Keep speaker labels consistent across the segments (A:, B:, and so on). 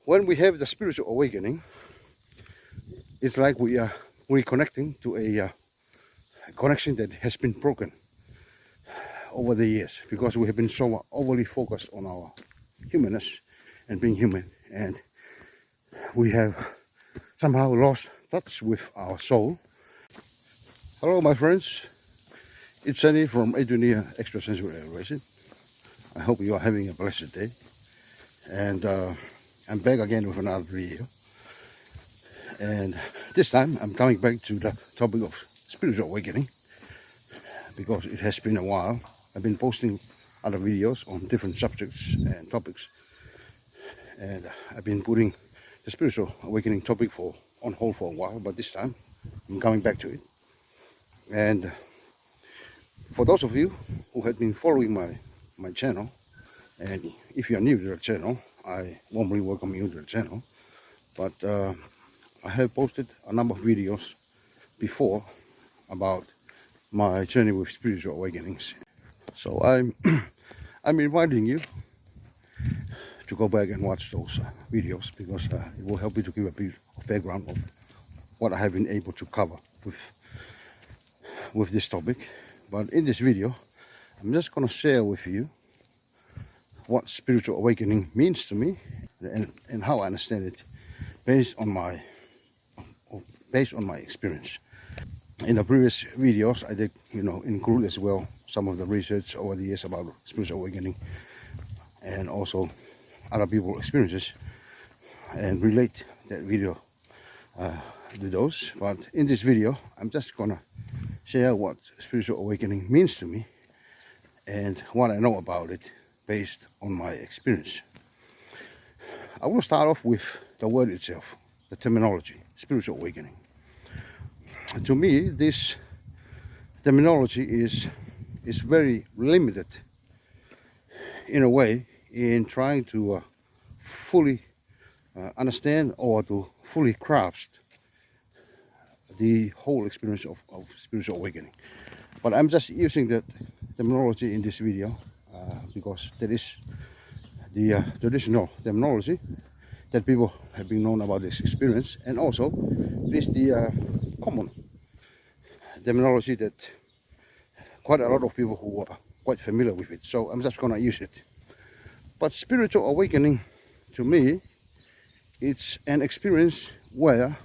A: When we have the spiritual awakening, it's like we are reconnecting to a connection that has been broken over the years, because we have been so overly focused on our humanness and being human, and we have somehow lost touch with our soul. Hello my friends, it's Sunny from Edrienia Extrasensory Elevation. I hope you are having a blessed day, and I'm back again with another video, and this time I'm coming back to the topic of spiritual awakening, because it has been a while. I've been posting other videos on different subjects and topics, and I've been putting the spiritual awakening topic on hold for a while, but this time I'm coming back to it. And for those of you who have been following my channel, and if you are new to the channel, I warmly welcome you to the channel. But I have posted a number of videos before about my journey with spiritual awakenings. So I'm inviting you to go back and watch those videos, because it will help you to give a bit of background of what I have been able to cover with this topic. But in this video, I'm just going to share with you what spiritual awakening means to me, and how I understand it based on my experience. In the previous videos, I did include as well some of the research over the years about spiritual awakening, and also other people's experiences, and relate that video to those. But in this video, I'm just gonna share what spiritual awakening means to me and what I know about it based on my experience. I will start off with the word itself, the terminology, spiritual awakening. To me, this terminology is very limited in a way, in trying to fully understand or to fully grasp the whole experience of spiritual awakening. But I'm just using that terminology in this video because that is the traditional terminology that people have been known about this experience, and also it is the common terminology that quite a lot of people who are quite familiar with it. So I'm just gonna use it. But spiritual awakening, to me, it's an experience where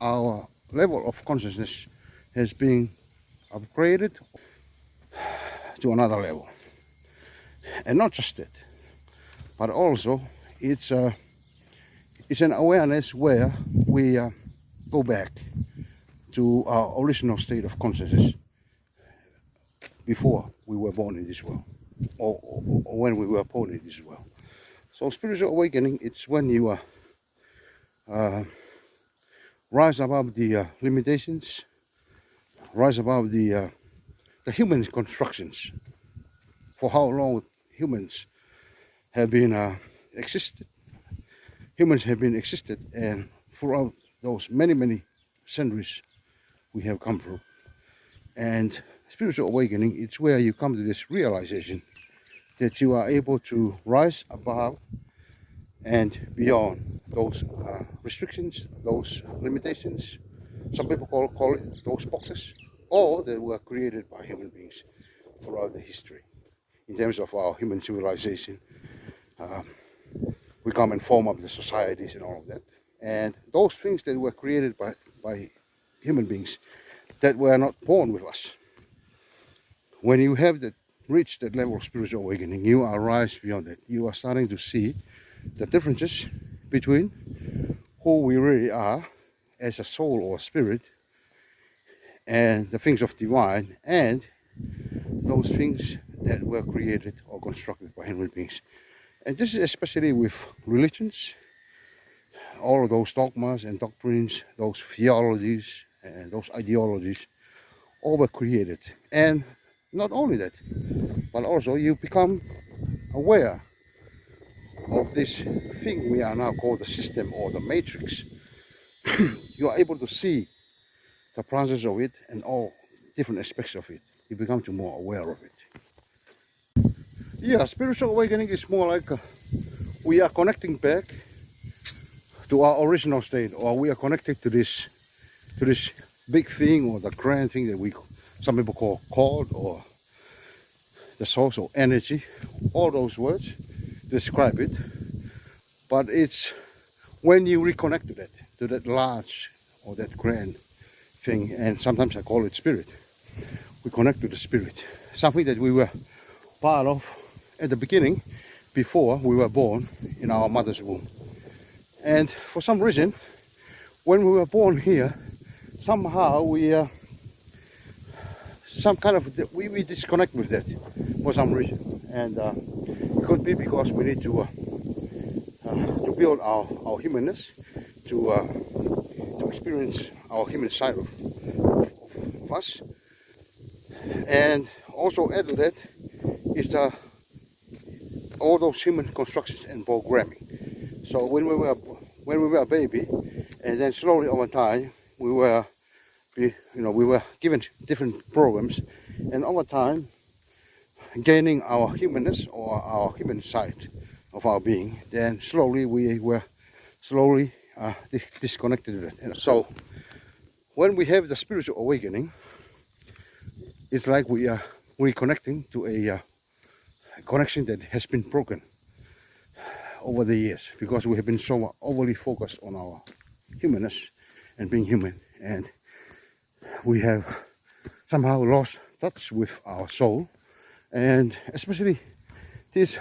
A: our level of consciousness has been upgraded to another level. And not just that, but also it's an awareness where we go back to our original state of consciousness before we were born in this world, or when we were born in this world. So spiritual awakening, it's when you rise above the limitations, rise above the human constructions. For how long humans have been existed, and throughout those many centuries we have come through. And spiritual awakening, it's where you come to this realization that you are able to rise above and beyond those restrictions, those limitations. Some people call it those boxes, or that were created by human beings throughout the history. In terms of our human civilization, we come and form up the societies and all of that. And those things that were created by human beings that were not born with us, when you have reached that level of spiritual awakening, you are rise beyond that. You are starting to see the differences between who we really are as a soul or spirit, and the things of divine, and those things that were created or constructed by human beings. And this is especially with religions, all of those dogmas and doctrines, those theologies and those ideologies, all were created. And not only that, but also you become aware of this thing we are now called the system or the matrix. You are able to see the process of it and all different aspects of it. You become more aware of it. Yeah, spiritual awakening is more like we are connecting back to our original state, or we are connected to this big thing or the grand thing that some people call God or the source or energy. All those words describe it, but it's when you reconnect to that large or that grand thing, and sometimes I call it spirit. We connect to the spirit, something that we were part of at the beginning before we were born in our mother's womb. And for some reason, when we were born here, somehow we disconnect with that for some reason. And it could be because we need to build our humanness, to experience our human side of us. And also add to that is all those human constructions and programming. So when we were a baby, and then slowly over time we were given different programs, and over time gaining our humanness or our human side of our being, then slowly we were disconnected with it. So when we have the spiritual awakening, it's like we are reconnecting to a connection that has been broken over the years, because we have been so overly focused on our humanness and being human, and we have somehow lost touch with our soul. And especially this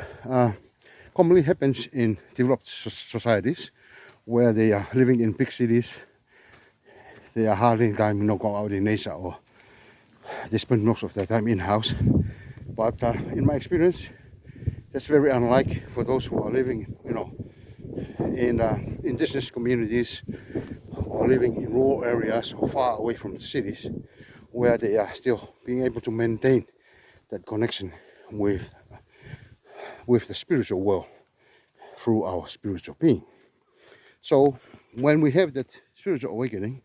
A: commonly happens in developed societies where they are living in big cities. They are hardly time go out in nature, or they spend most of their time in-house. But in my experience, that's very unlike for those who are living, in indigenous communities, or living in rural areas or far away from the cities, where they are still being able to maintain that connection with the spiritual world through our spiritual being. So when we have that spiritual awakening,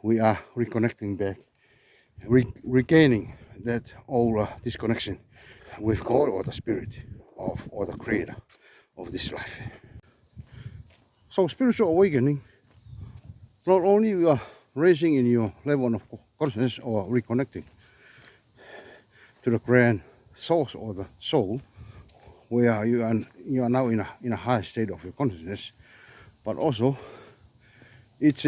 A: we are reconnecting back, regaining that old disconnection with God or the spirit or the creator of this life. So spiritual awakening, not only you are raising in your level of consciousness or reconnecting to the grand source or the soul, where you are now in a high state of your consciousness, but also it's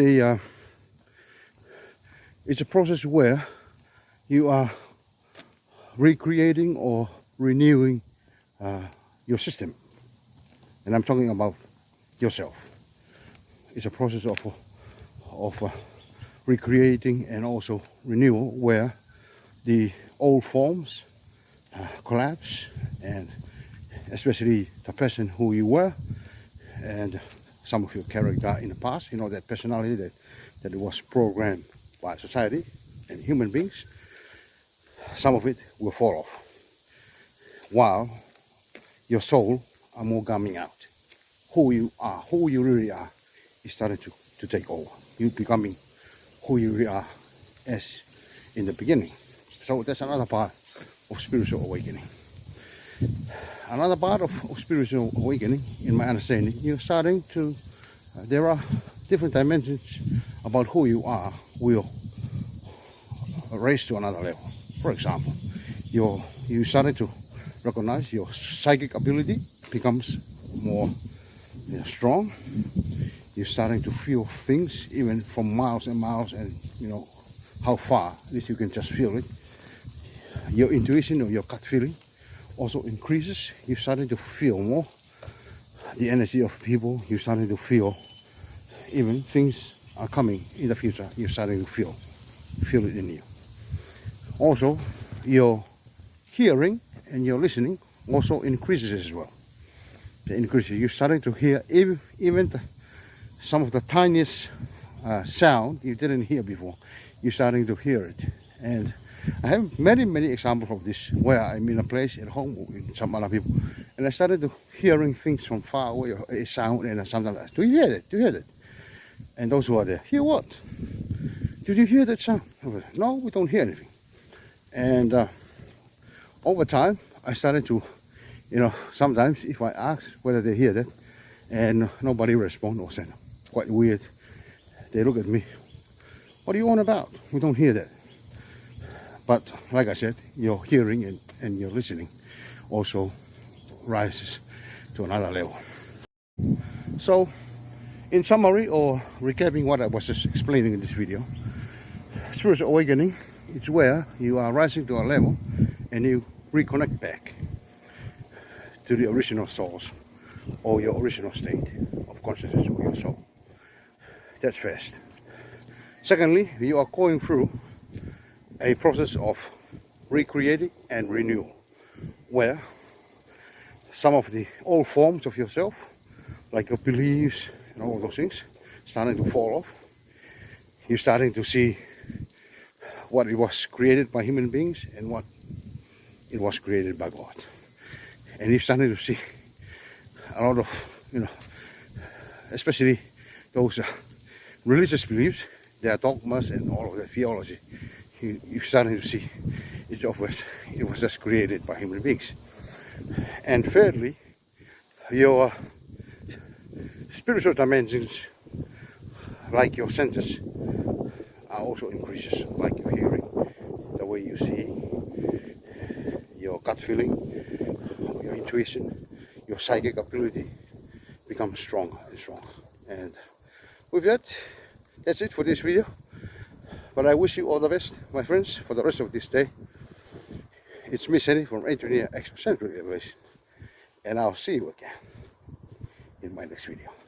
A: a process where you are recreating or renewing your system, and I'm talking about yourself. It's a process of recreating and also renewal, where the old forms collapse, and especially the person who you were, and some of your character in the past, that personality that was programmed by society and human beings, some of it will fall off, while your soul are more coming out. Who you are, who you really are, is starting to take over. You becoming who you really are as in the beginning. So that's another part of spiritual awakening. Another part of spiritual awakening, in my understanding, you're starting to, there are different dimensions about who you are will raise to another level. For example, you starting to recognize your psychic ability becomes more strong. You're starting to feel things even from miles and miles, and how far, at least you can just feel it. Your intuition or your gut feeling also increases. You're starting to feel more the energy of people. You're starting to feel even things are coming in the future. You're starting to feel it in you. Also, your hearing and your listening also increases as well. It increases. You're starting to hear even some of the tiniest sound you didn't hear before. You're starting to hear it. And I have many examples of this, where I'm in a place at home with some other people, and I started to hearing things from far away, a sound, and sometimes, do you hear that? Do you hear that? And those who are there, hear what? Did you hear that sound? No, we don't hear anything. And over time, I started to, sometimes if I ask whether they hear that, and nobody responded or said, quite weird. They look at me, what are you on about? We don't hear that. But like I said, your hearing and your listening also rises to another level. So, in summary or recapping what I was just explaining in this video, spiritual awakening is where you are rising to a level and you reconnect back to the original source or your original state of consciousness or your soul. That's first. Secondly, you are going through a process of recreating and renewal, where some of the old forms of yourself, like your beliefs and all those things, starting to fall off. You're starting to see what it was created by human beings and what it was created by God. And you're starting to see a lot of, especially those religious beliefs, their dogmas and all of their theology. You're starting to see it was just created by human beings. And thirdly, your spiritual dimensions, like your senses, are also increases, like your hearing, the way you see, your gut feeling, your intuition, your psychic ability becomes stronger and stronger. And with that, that's it for this video. But I wish you all the best, my friends, for the rest of this day. It's me, Sandy, from Edrienia Extrasensory Elevation. And I'll see you again in my next video.